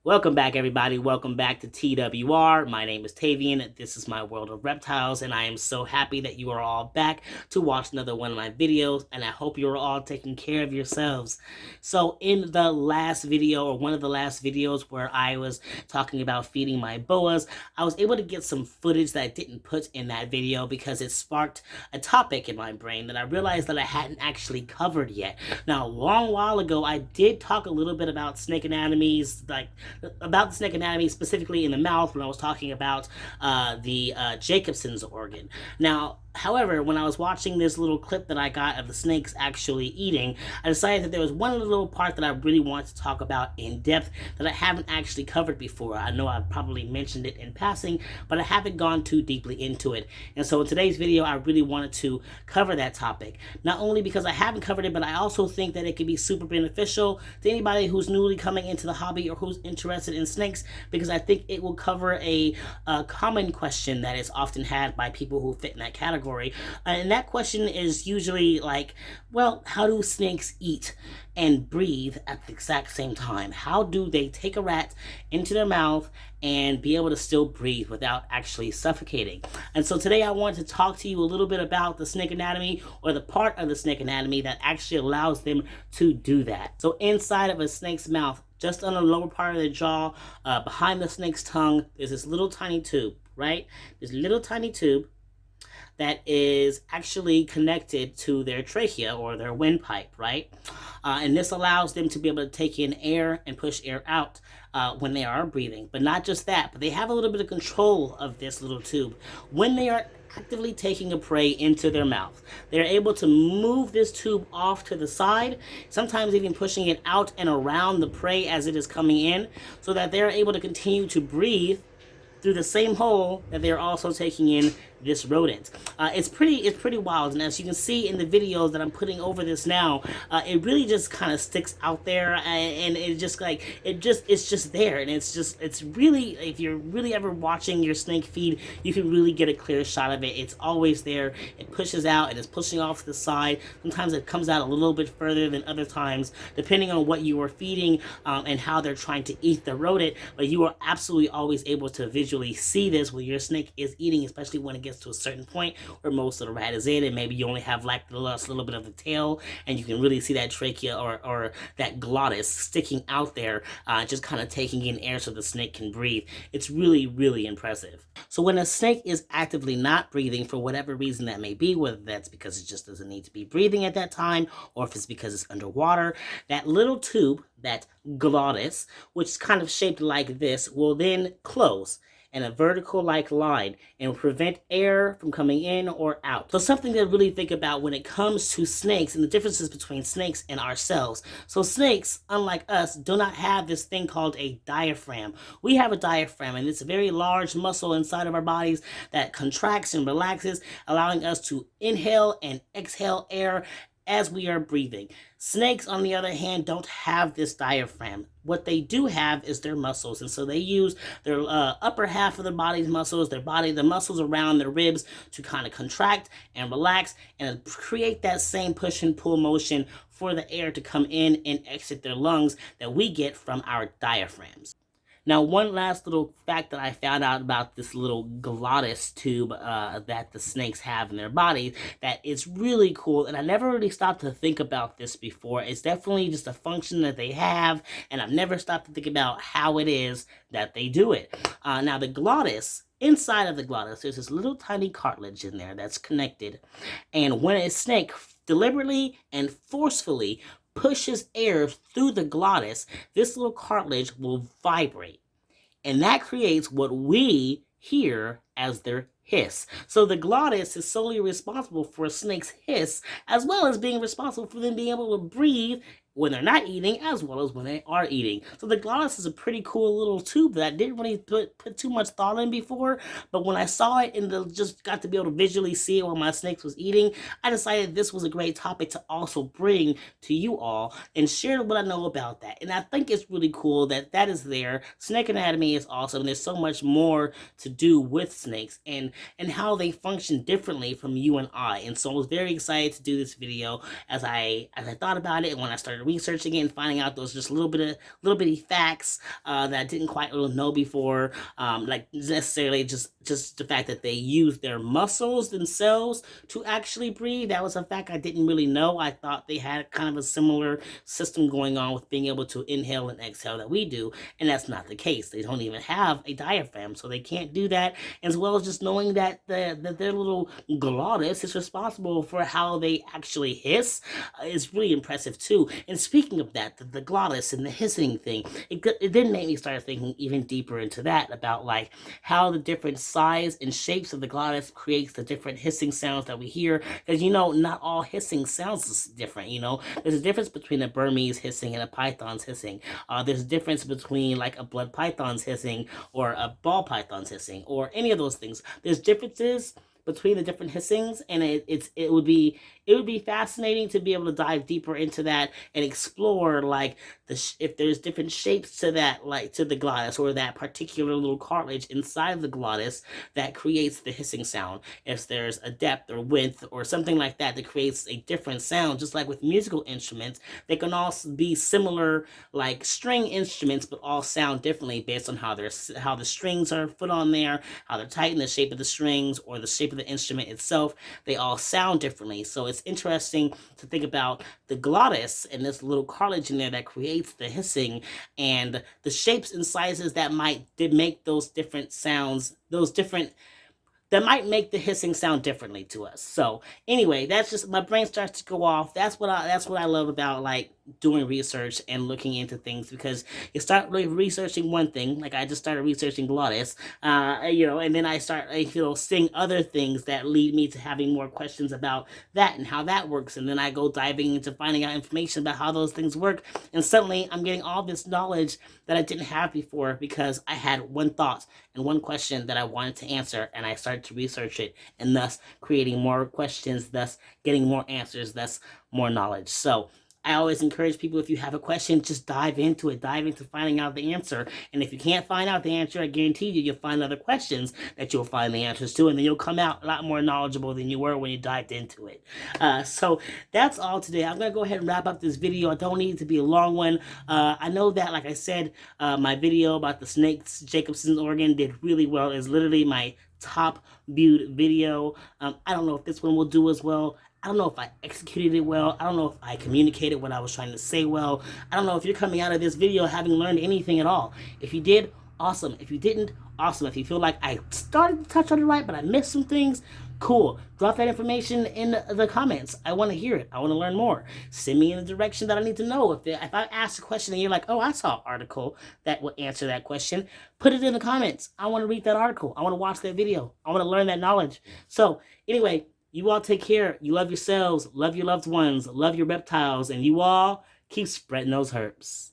Welcome back, everybody. Welcome back to TWR. My name is Tavian. This is my world of reptiles, and I am so happy that you are all back to watch another one of my videos, and I hope you are all taking care of yourselves. So in the last video, or one of the last videos where I was talking about feeding my boas, I was able to get some footage that I didn't put in that video because it sparked a topic in my brain that I realized that I hadn't actually covered yet. Now, a long while ago, I did talk a little bit about snake anatomies, about the snake anatomy specifically in the mouth when I was talking about the Jacobson's organ. Now, however, when I was watching this little clip that I got of the snakes actually eating, I decided that there was one little part that I really wanted to talk about in depth that I haven't actually covered before. I know I've probably mentioned it in passing, but I haven't gone too deeply into it. And so in today's video, I really wanted to cover that topic. Not only because I haven't covered it, but I also think that it could be super beneficial to anybody who's newly coming into the hobby or who's interested in snakes, because I think it will cover a common question that is often had by people who fit in that category. And that question is usually like, well, how do snakes eat and breathe at the exact same time? How do they take a rat into their mouth and be able to still breathe without actually suffocating? And so today I want to talk to you a little bit about the snake anatomy, or the part of the snake anatomy that actually allows them to do that. So inside of a snake's mouth, just on the lower part of the jaw, behind the snake's tongue, there's this little tiny tube, right? This little tiny tube that is actually connected to their trachea or their windpipe, right? And this allows them to be able to take in air and push air out when they are breathing. But not just that, but they have a little bit of control of this little tube. When they are actively taking a prey into their mouth, they're able to move this tube off to the side, sometimes even pushing it out and around the prey as it is coming in, so that they're able to continue to breathe through the same hole that they're also taking in this rodent. It's pretty wild, and as you can see in the videos that I'm putting over this now, it really just kind of sticks out there, and it's just there, and it's really, if you're really ever watching your snake feed, you can really get a clear shot of it. It's always there. It pushes out and it's pushing off to the side. Sometimes it comes out a little bit further than other times, depending on what you are feeding and how they're trying to eat the rodent. But you are absolutely always able to visually see this when your snake is eating, especially when it gets to a certain point where most of the rat is in, and maybe you only have like the last little bit of the tail, and you can really see that trachea or that glottis sticking out there, just kind of taking in air so the snake can breathe. It's really, really impressive. So when a snake is actively not breathing for whatever reason that may be, whether that's because it just doesn't need to be breathing at that time, or if it's because it's underwater, that little tube, that glottis, which is kind of shaped like this, will then close in a vertical like line and prevent air from coming in or out. So something to really think about when it comes to snakes and the differences between snakes and ourselves. So snakes, unlike us, do not have this thing called a diaphragm. We have a diaphragm, and it's a very large muscle inside of our bodies that contracts and relaxes, allowing us to inhale and exhale air as we are breathing. Snakes, on the other hand, don't have this diaphragm. What they do have is their muscles, and so they use their upper half of their body's muscles, the muscles around their ribs, to kind of contract and relax and create that same push and pull motion for the air to come in and exit their lungs that we get from our diaphragms. Now, one last little fact that I found out about this little glottis tube that the snakes have in their body that is really cool, and I never really stopped to think about this before. It's definitely just a function that they have, and I've never stopped to think about how it is that they do it. Now, the glottis, inside of the glottis, there's this little tiny cartilage in there that's connected, and when a snake deliberately and forcefully pushes air through the glottis, this little cartilage will vibrate. And that creates what we hear as their hiss. So the glottis is solely responsible for a snake's hiss, as well as being responsible for them being able to breathe when they're not eating, as well as when they are eating. So the glottis is a pretty cool little tube that I didn't really put too much thought in before, but when I saw it and just got to be able to visually see it while my snakes was eating, I decided this was a great topic to also bring to you all and share what I know about that. And I think it's really cool that that is there. Snake anatomy is awesome. There's so much more to do with snakes and how they function differently from you and I. And so I was very excited to do this video as I thought about it, and when I started researching it and finding out those just little bitty facts that I didn't quite really know before. Like necessarily just the fact that they use their muscles themselves to actually breathe. That was a fact I didn't really know. I thought they had kind of a similar system going on with being able to inhale and exhale that we do, and that's not the case. They don't even have a diaphragm, so they can't do that. As well as just knowing that their little glottis is responsible for how they actually hiss is really impressive too. And speaking of that, the glottis and the hissing thing, it then made me start thinking even deeper into that about like how the different size and shapes of the glottis creates the different hissing sounds that we hear. Because not all hissing sounds is different. There's a difference between a Burmese hissing and a python's hissing. There's a difference between like a blood python's hissing or a ball python's hissing or any of those things. There's differences between the different hissings, and it would be fascinating to be able to dive deeper into that and explore like if there's different shapes to that, like to the glottis or that particular little cartilage inside of the glottis that creates the hissing sound. If there's a depth or width or something like that that creates a different sound, just like with musical instruments, they can also be similar like string instruments, but all sound differently based on how the strings are put on there, how they're tightened, the shape of the strings, or the shape of the instrument itself. They all sound differently. So it's interesting to think about the glottis and this little cartilage in there that creates the hissing, and the shapes and sizes that might make those different sounds, that might make the hissing sound differently to us. So anyway, that's just, my brain starts to go off. That's what I love about like doing research and looking into things, because you start really researching one thing, like I just started researching glottis, and then I start seeing other things that lead me to having more questions about that and how that works, and then I go diving into finding out information about how those things work, and suddenly I'm getting all this knowledge that I didn't have before because I had one thought and one question that I wanted to answer, and I started to research it, and thus creating more questions, thus getting more answers, thus more knowledge. So I always encourage people, if you have a question, just dive into it. Dive into finding out the answer. And if you can't find out the answer, I guarantee you'll find other questions that you'll find the answers to. And then you'll come out a lot more knowledgeable than you were when you dived into it. So that's all today. I'm going to go ahead and wrap up this video. I don't need it to be a long one. I know that, like I said, my video about the snakes, Jacobson's organ, did really well. It's literally my top viewed video. I don't know if this one will do as well. I don't know if I executed it well. I don't know if I communicated what I was trying to say well. I don't know if you're coming out of this video having learned anything at all. If you did, awesome. If you didn't, awesome. If you feel like I started to touch on it right, but I missed some things, cool. Drop that information in the comments. I want to hear it. I want to learn more. Send me in the direction that I need to know. If I ask a question and you're like, oh, I saw an article that would answer that question, put it in the comments. I want to read that article. I want to watch that video. I want to learn that knowledge. So anyway, you all take care. You love yourselves, love your loved ones, love your reptiles, and you all keep spreading those herbs.